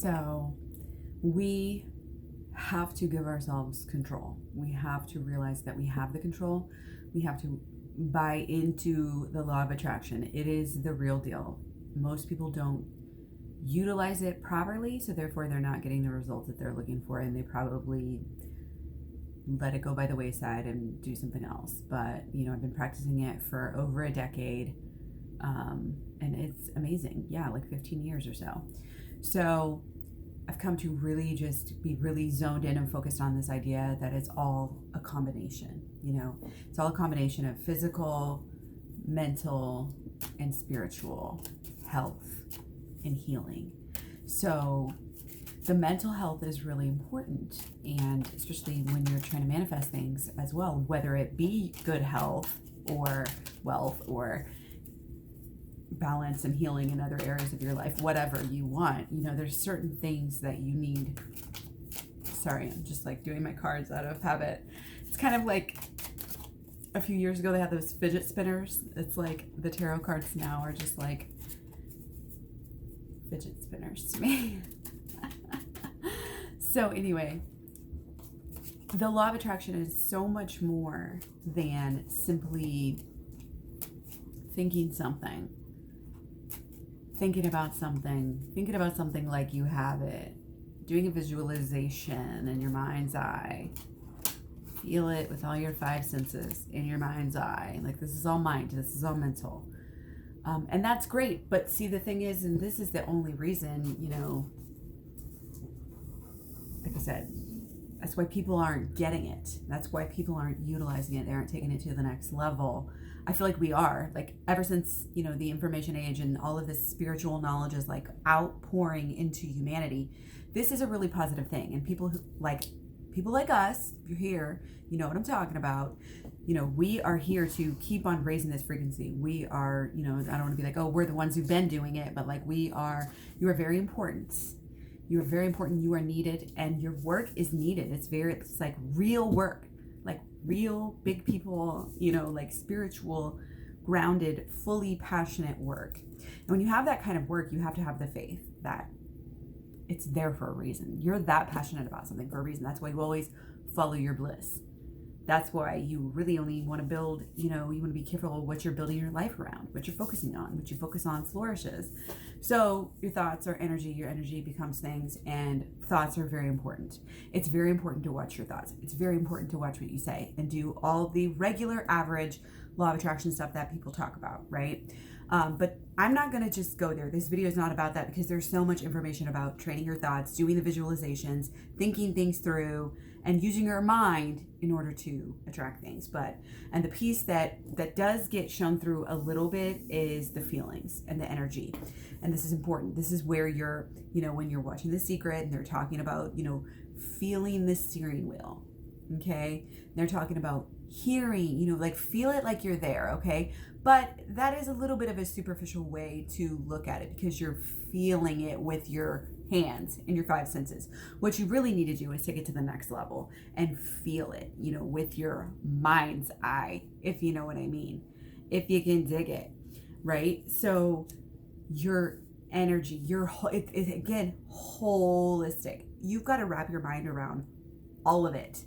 So we have to give ourselves control. We have to realize that we have the control. We have to buy into the law of attraction. It is the real deal. Most people don't utilize it properly, so therefore they're not getting the results that they're looking for, and they probably let it go by the wayside and do something else. But I've been practicing it for over a decade, and it's amazing. Yeah, like 15 years or so. So I've come to really just be really zoned in and focused on this idea that it's all a combination. It's all a combination of physical, mental, and spiritual health and healing. So the mental health is really important, and especially when you're trying to manifest things as well, whether it be good health or wealth or balance and healing in other areas of your life, whatever you want. There's certain things that you need. Sorry, I'm just like doing my cards out of habit. It's kind of like a few years ago they had those fidget spinners. It's like the tarot cards now are just like fidget spinners to me. So anyway, the law of attraction is so much more than simply thinking about something like you have it, doing a visualization in your mind's eye. Feel it with all your 5 senses in your mind's eye. Like, this is all mind, this is all mental. And that's great. But see, the thing is, and this is the only reason, like I said, that's why people aren't getting it. That's why people aren't utilizing it. They aren't taking it to the next level. I feel like we are, like, ever since, the information age and all of this spiritual knowledge is like outpouring into humanity. This is a really positive thing. And people like us, if you're here, you know what I'm talking about. We are here to keep on raising this frequency. We are, I don't want to be like, oh, we're the ones who've been doing it, but like you are very important. You are very important. You are needed, and your work is needed. It's like real work, like real big people, like spiritual, grounded, fully passionate work. And when you have that kind of work, you have to have the faith that it's there for a reason. You're that passionate about something for a reason. That's why you always follow your bliss. That's why you really only want to build, you want to be careful of what you're building your life around, what you're focusing on. What you focus on flourishes. So your thoughts are energy, your energy becomes things, and thoughts are very important. It's very important to watch your thoughts. It's very important to watch what you say and do all the regular average law of attraction stuff that people talk about, right? But I'm not going to just go there. This video is not about that, because there's so much information about training your thoughts, doing the visualizations, thinking things through, and using your mind in order to attract things. And the piece that does get shown through a little bit is the feelings and the energy. And this is important. This is where you're, when you're watching The Secret and they're talking about, feeling the steering wheel. Okay. They're talking about hearing, like feel it like you're there. Okay. But that is a little bit of a superficial way to look at it, because you're feeling it with your hands and your 5 senses. What you really need to do is take it to the next level and feel it, with your mind's eye, if you know what I mean, if you can dig it, right? So your energy, it's again, holistic. You've got to wrap your mind around all of it,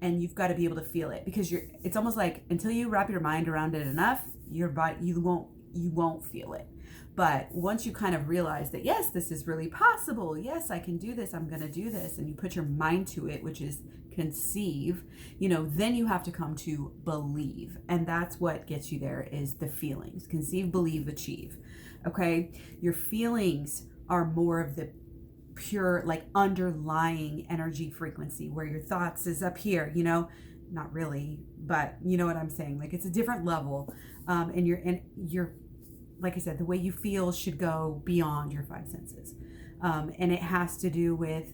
and you've got to be able to feel it, because it's almost like until you wrap your mind around it enough, your body, you won't feel it. But once you kind of realize that, yes, this is really possible. Yes, I can do this. I'm going to do this. And you put your mind to it, which is conceive, then you have to come to believe. And that's what gets you there, is the feelings. Conceive, believe, achieve. Okay. Your feelings are more of the pure, like underlying energy frequency, where your thoughts is up here, not really, but you know what I'm saying? Like, it's a different level. And you're, like I said, the way you feel should go beyond your 5 senses. And it has to do with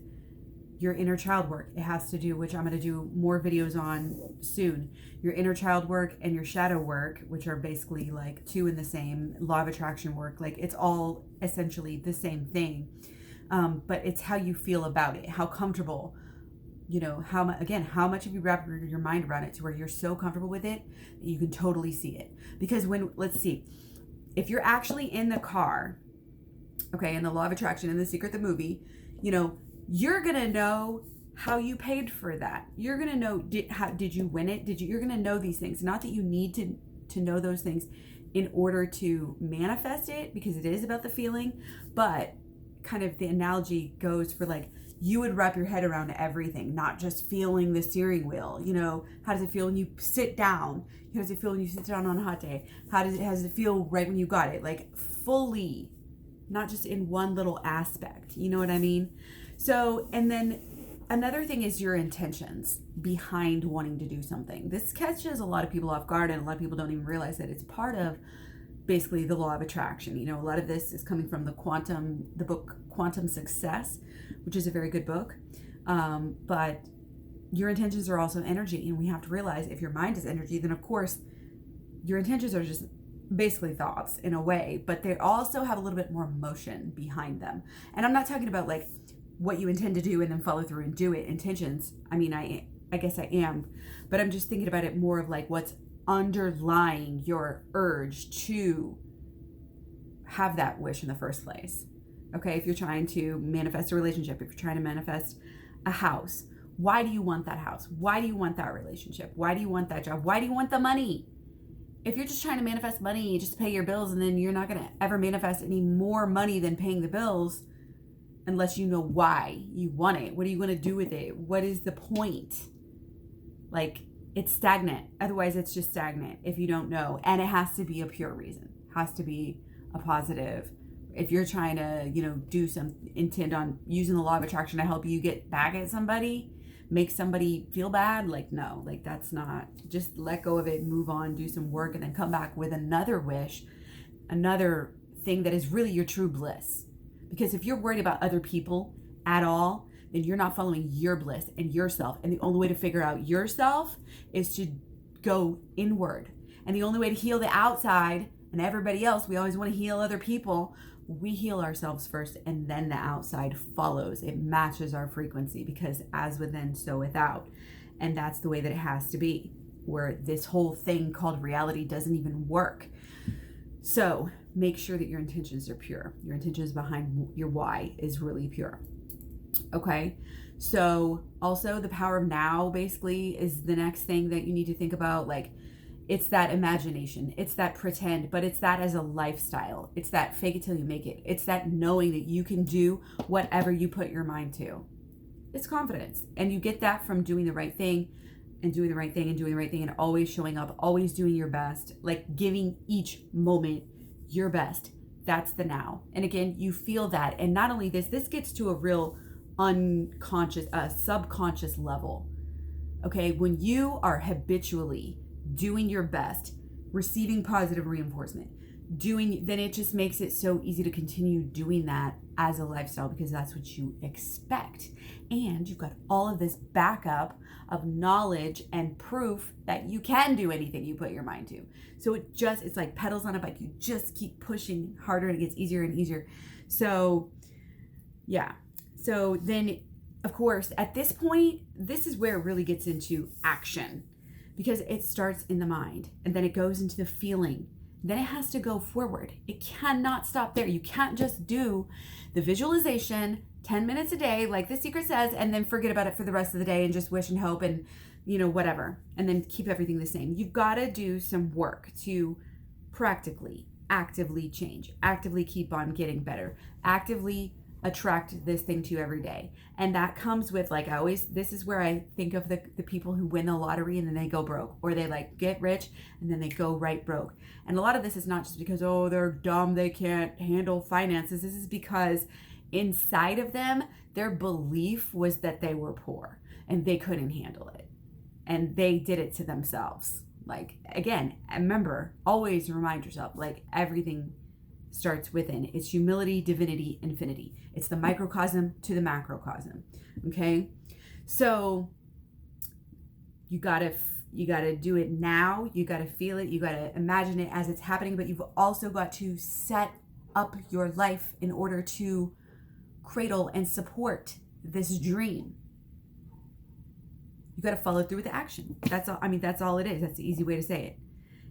your inner child work. It has to do, which I'm going to do more videos on soon, your inner child work and your shadow work, which are basically like 2 in the same. Law of attraction work. Like, it's all essentially the same thing. But it's how you feel about it, how comfortable, how much have you wrapped your mind around it to where you're so comfortable with it that you can totally see it. Because let's see, if you're actually in the car, okay, in the law of attraction, in The Secret, the movie, you know, you're going to know how you paid for that. You're going to know, did you win it? You're going to know these things. Not that you need to know those things in order to manifest it, because it is about the feeling, but kind of the analogy goes for like, you would wrap your head around everything, not just feeling the steering wheel. You know, how does it feel when you sit down? How does it feel when you sit down on a hot day? How does it feel right when you got it? Like fully, not just in one little aspect. You know what I mean? So, and then another thing is your intentions behind wanting to do something. This catches a lot of people off guard, and a lot of people don't even realize that it's part of basically the law of attraction. You know, a lot of this is coming from the book Quantum Success, which is a very good book. But your intentions are also energy, and we have to realize if your mind is energy, then of course your intentions are just basically thoughts in a way, but they also have a little bit more motion behind them. And I'm not talking about like what you intend to do and then follow through and do it. Intentions, I mean, I guess I am, but I'm just thinking about it more of like what's underlying your urge to have that wish in the first place. Okay, if you're trying to manifest a relationship, if you're trying to manifest a house, why do you want that house? Why do you want that relationship? Why do you want that job? Why do you want the money? If you're just trying to manifest money just to pay your bills, and then you're not going to ever manifest any more money than paying the bills unless you know why you want it. What are you going to do with it? What is the point? Like, it's stagnant. Otherwise, it's just stagnant if you don't know. And it has to be a pure reason. It has to be a positive. If you're trying to, you know, intend on using the law of attraction to help you get back at somebody, make somebody feel bad, like, no, like that's not, just let go of it, move on, do some work, and then come back with another wish, another thing that is really your true bliss. Because if you're worried about other people at all, then you're not following your bliss and yourself. And the only way to figure out yourself is to go inward. And the only way to heal the outside and everybody else, we always want to heal other people. We heal ourselves first, and then the outside follows. It matches our frequency, because as within, so without. And that's the way that it has to be, where this whole thing called reality doesn't even work. So make sure that your intentions are pure. Your intentions behind your why is really pure. Okay, so also the power of now basically is the next thing that you need to think about. Like, it's that imagination, it's that pretend, but it's that as a lifestyle. It's that fake it till you make it. It's that knowing that you can do whatever you put your mind to. It's confidence. And you get that from doing the right thing and doing the right thing and doing the right thing and always showing up, always doing your best, like giving each moment your best. That's the now. And again, you feel that. And not only this gets to a real unconscious, subconscious level. Okay, when you are habitually doing your best, receiving positive reinforcement, then it just makes it so easy to continue doing that as a lifestyle, because that's what you expect. And you've got all of this backup of knowledge and proof that you can do anything you put your mind to. So it's like pedals on a bike. You just keep pushing harder and it gets easier and easier. So yeah. So then, of course, at this point, this is where it really gets into action, because it starts in the mind and then it goes into the feeling. Then it has to go forward. It cannot stop there. You can't just do the visualization 10 minutes a day, like The Secret says, and then forget about it for the rest of the day and just wish and hope and, you know, whatever, and then keep everything the same. You've got to do some work to practically, actively change, actively keep on getting better, actively attract this thing to you every day. And that comes with, like, this is where I think of the people who win the lottery and then they go broke, or they like get rich and then they go right broke. And a lot of this is not just because, oh, they're dumb, they can't handle finances. This is because inside of them, their belief was that they were poor and they couldn't handle it. And they did it to themselves. Like, again, remember, always remind yourself, like, everything starts within. It's humility, divinity, infinity. It's the microcosm to the macrocosm. Okay, so you gotta do it now. You gotta feel it. You gotta imagine it as it's happening. But you've also got to set up your life in order to cradle and support this dream. You got to follow through with the action. That's all. I mean, that's all it is. That's the easy way to say it.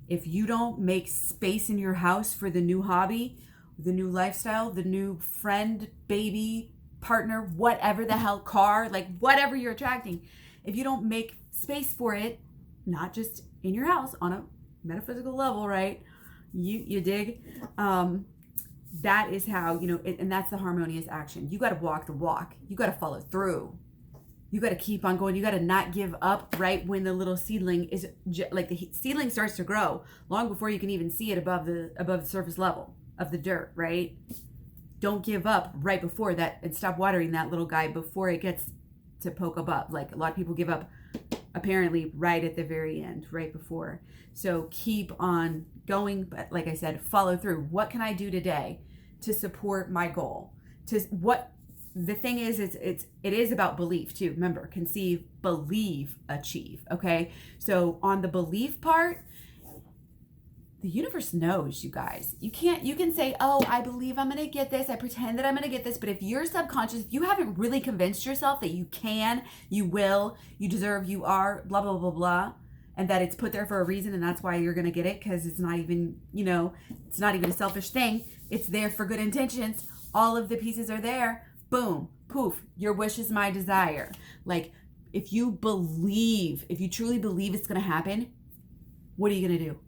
If you don't make space in your house for the new hobby, the new lifestyle, the new friend, baby, partner, whatever the hell, car, like whatever you're attracting, if you don't make space for it, not just in your house, on a metaphysical level, right? You dig? That is how, and that's the harmonious action. You got to walk the walk. You got to follow through. You got to keep on going. You got to not give up right when the little seedling is like the seedling starts to grow, long before you can even see it above the surface level of the dirt, right? Don't give up right before that, and stop watering that little guy before it gets to poke above. Like, a lot of people give up apparently right at the very end, right before. So keep on going, but like I said, follow through. What can I do today to support my goal? The thing is, it is about belief too. Remember, conceive, believe, achieve. Okay, so on the belief part, the universe knows, you guys. You can say, oh, I believe I'm going to get this. I pretend that I'm going to get this. But if you're subconscious, if you haven't really convinced yourself that you can, you will, you deserve, you are, blah, blah, blah, blah, and that it's put there for a reason, and that's why you're going to get it, because it's not even, it's not even a selfish thing. It's there for good intentions. All of the pieces are there. Boom, poof, your wish is my desire. Like, if you truly believe it's going to happen, what are you going to do?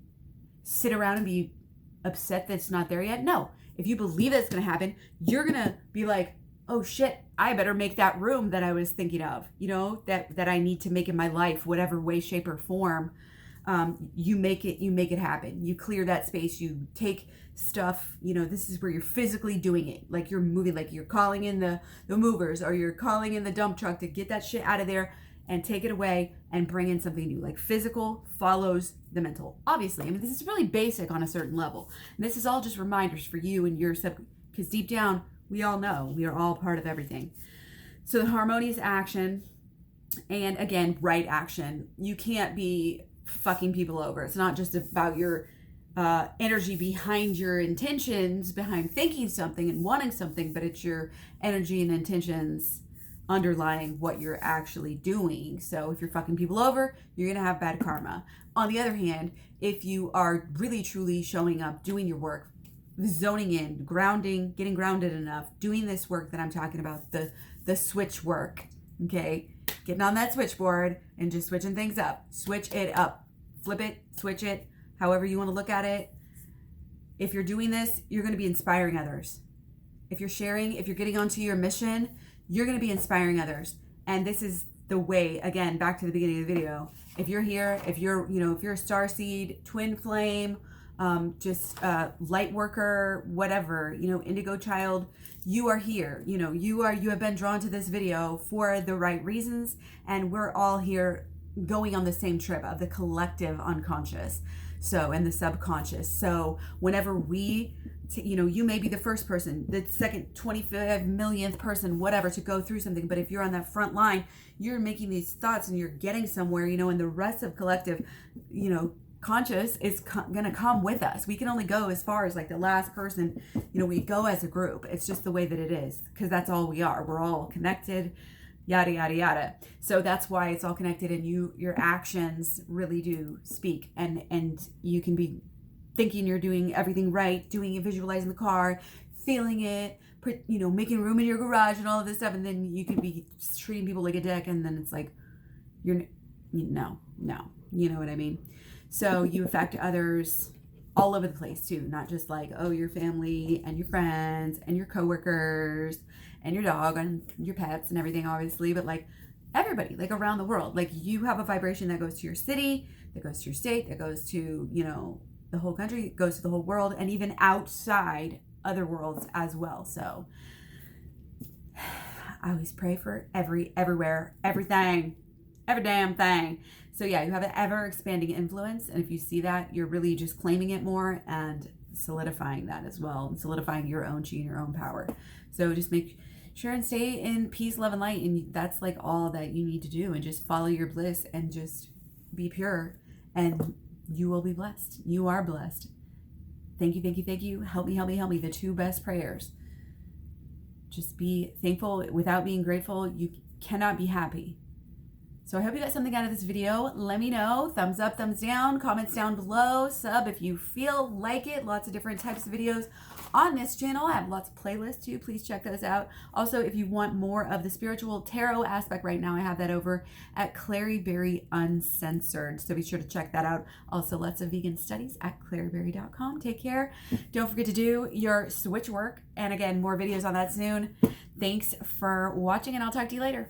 Sit around and be upset that it's not there yet? No. If you believe that it's going to happen, you're going to be like, oh shit, I better make that room that I was thinking of, that I need to make in my life, whatever way, shape, or form. You make it happen. You clear that space. You take stuff, this is where you're physically doing it. Like, you're moving, like you're calling in the movers, or you're calling in the dump truck to get that shit out of there and take it away and bring in something new. Like, physical follows the mental. Obviously, I mean, this is really basic on a certain level. And this is all just reminders for you and your because deep down, we all know we are all part of everything. So the harmonious action, and again, right action. You can't be fucking people over. It's not just about your energy behind your intentions, behind thinking something and wanting something, but it's your energy and intentions underlying what you're actually doing. So if you're fucking people over, you're gonna have bad karma. On the other hand, if you are really truly showing up, doing your work, zoning in, grounding, getting grounded enough, doing this work that I'm talking about, the switch work, okay? Getting on that switchboard and just switching things up. Switch it up. Flip it, switch it, however you want to look at it. If you're doing this, you're going to be inspiring others. If you're sharing, if you're getting onto your mission, you're going to be inspiring others. And this is the way, again, back to the beginning of the video. If you're here, if you're a starseed, twin flame, light worker, whatever, indigo child, you are here. You have been drawn to this video for the right reasons, and we're all here going on the same trip of the collective unconscious, and the subconscious. So whenever you may be the first person, the second 25 millionth person, whatever, to go through something, but if you're on that front line, you're making these thoughts and you're getting somewhere, and the rest of collective, conscious is gonna come with us. We can only go as far as like the last person, we go as a group. It's just the way that it is, because that's all we are. We're all connected, yada yada yada. So that's why it's all connected, and your actions really do speak, and you can be thinking you're doing everything right, visualizing the car, feeling it, making room in your garage and all of this stuff, and then you could be treating people like a dick, and then it's like no, you know what I mean? So you affect others all over the place too, not just like, oh, your family and your friends and your coworkers and your dog and your pets and everything, obviously, but like everybody, like around the world. Like, you have a vibration that goes to your city, that goes to your state, that goes to, the whole country, it goes to the whole world, and even outside other worlds as well. So I always pray for everywhere, everything, every damn thing. So yeah, you have an ever expanding influence, and if you see that, you're really just claiming it more and solidifying that as well, and solidifying your own chi and your own power. So just make sure and stay in peace, love, and light, and that's like all that you need to do, and just follow your bliss and just be pure, and you will be blessed. You are blessed. Thank you, thank you, thank you. Help me, help me, help me. The two best prayers. Just be thankful. Without being grateful, you cannot be happy. So I hope you got something out of this video. Let me know. Thumbs up, thumbs down, comments down below, sub if you feel like it. Lots of different types of videos on this channel. I have lots of playlists too. Please check those out. Also, if you want more of the spiritual tarot aspect right now, I have that over at Claryberry Uncensored. So be sure to check that out. Also, lots of vegan studies at claryberry.com. Take care. Don't forget to do your switch work. And again, more videos on that soon. Thanks for watching, and I'll talk to you later.